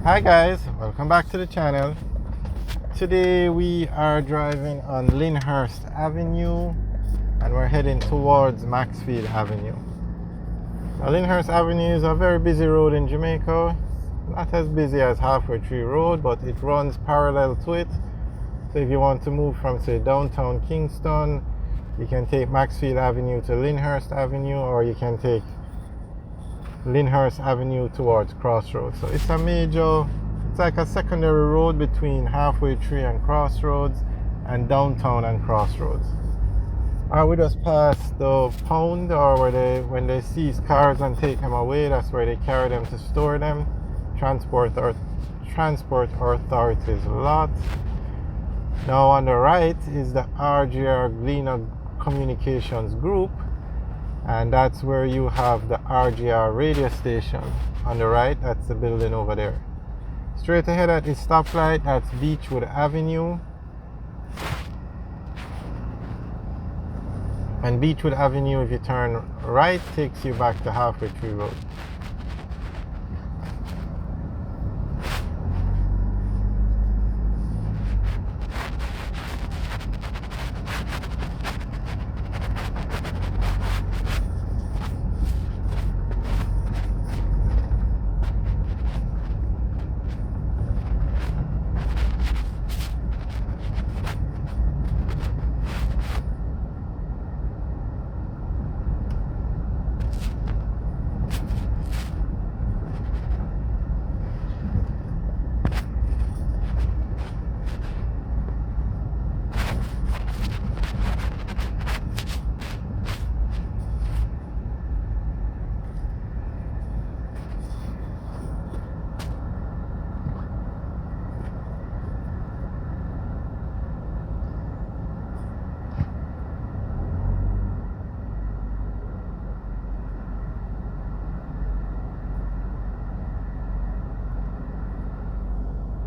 Hi guys, welcome back to the channel. Today we are driving on Lyndhurst Avenue and we're heading towards Maxfield Avenue. Now, Lyndhurst Avenue is a very busy road in Jamaica. Not as busy as Halfway Tree Road, but it runs parallel to it. So if you want to move from, say, downtown Kingston, you can take Maxfield Avenue to Lyndhurst Avenue, or you can take Lyndhurst Avenue towards Crossroads. So it's like a secondary road between Halfway Tree and Crossroads and downtown and Crossroads. We just passed the pound, or when they seize cars and take them away, that's where they carry them to store them. Transport authorities lot. Now on the right is the RGR Gleaner Communications Group, and that's where you have the RGR radio station. On the right, that's the building over there. Straight ahead at the stoplight, that's Beechwood Avenue. And Beechwood Avenue, if you turn right, takes you back to Halfway Tree Road.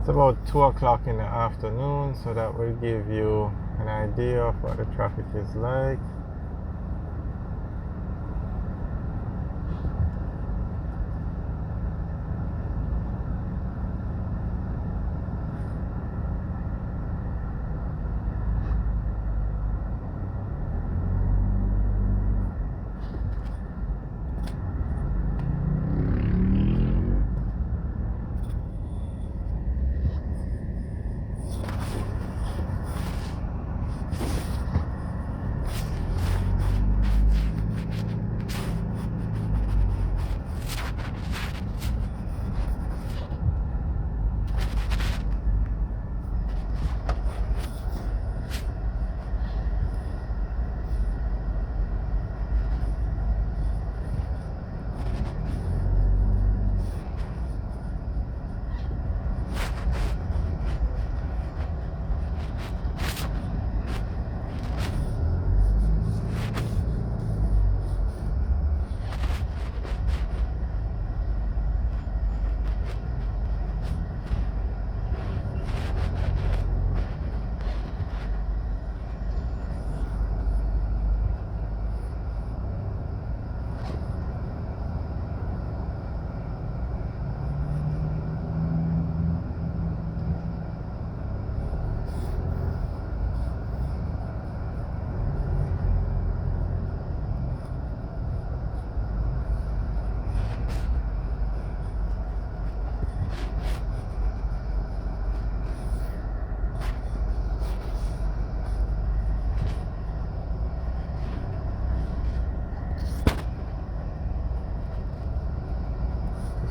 It's about 2 o'clock in the afternoon, so that will give you an idea of what the traffic is like.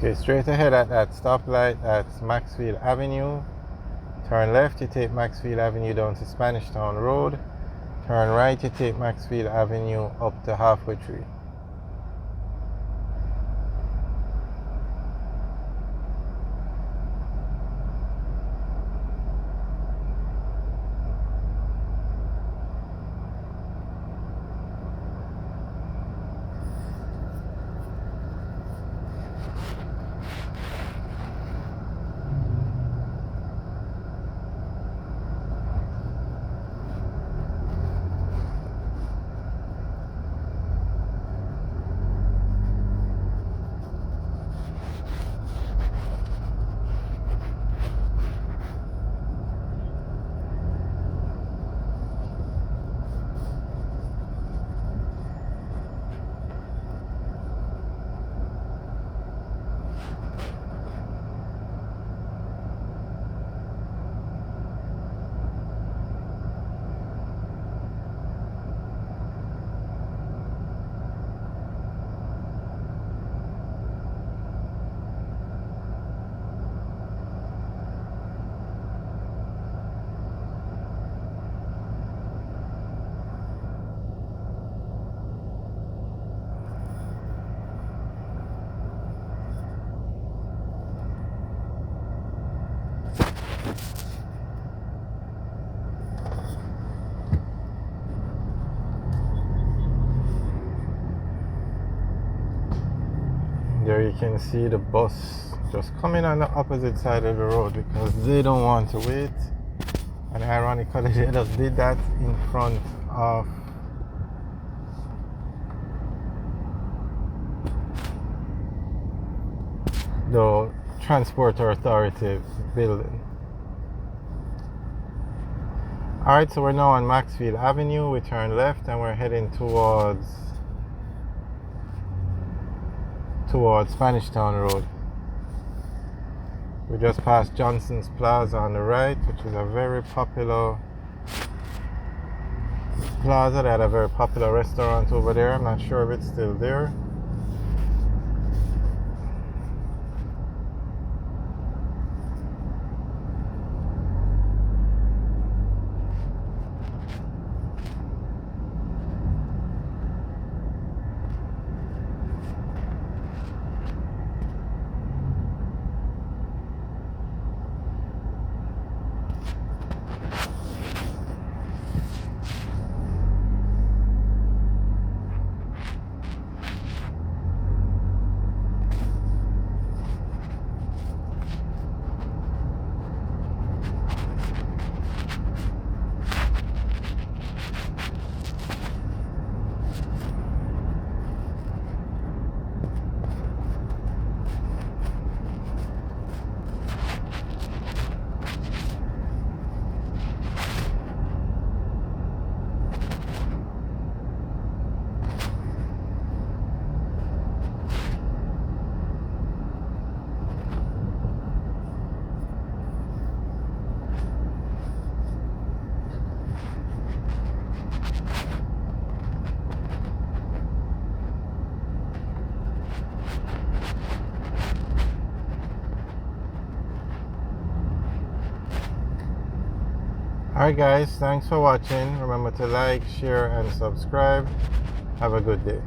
Okay, straight ahead at that stoplight, that's Maxfield Avenue. Turn left, you take Maxfield Avenue down to Spanish Town Road. Turn right, you take Maxfield Avenue up to Halfway Tree. There you can see the bus just coming on the opposite side of the road because they don't want to wait. And ironically, they just did that in front of the Transport Authority building. Alright, so we're now on Maxfield Avenue. We turn left and we're heading towards Spanish Town Road. We just passed Johnson's Plaza on the right, which is a very popular plaza. They had a very popular restaurant over there. I'm not sure if it's still there. Alright guys, thanks for watching. Remember to like, share and subscribe. Have a good day.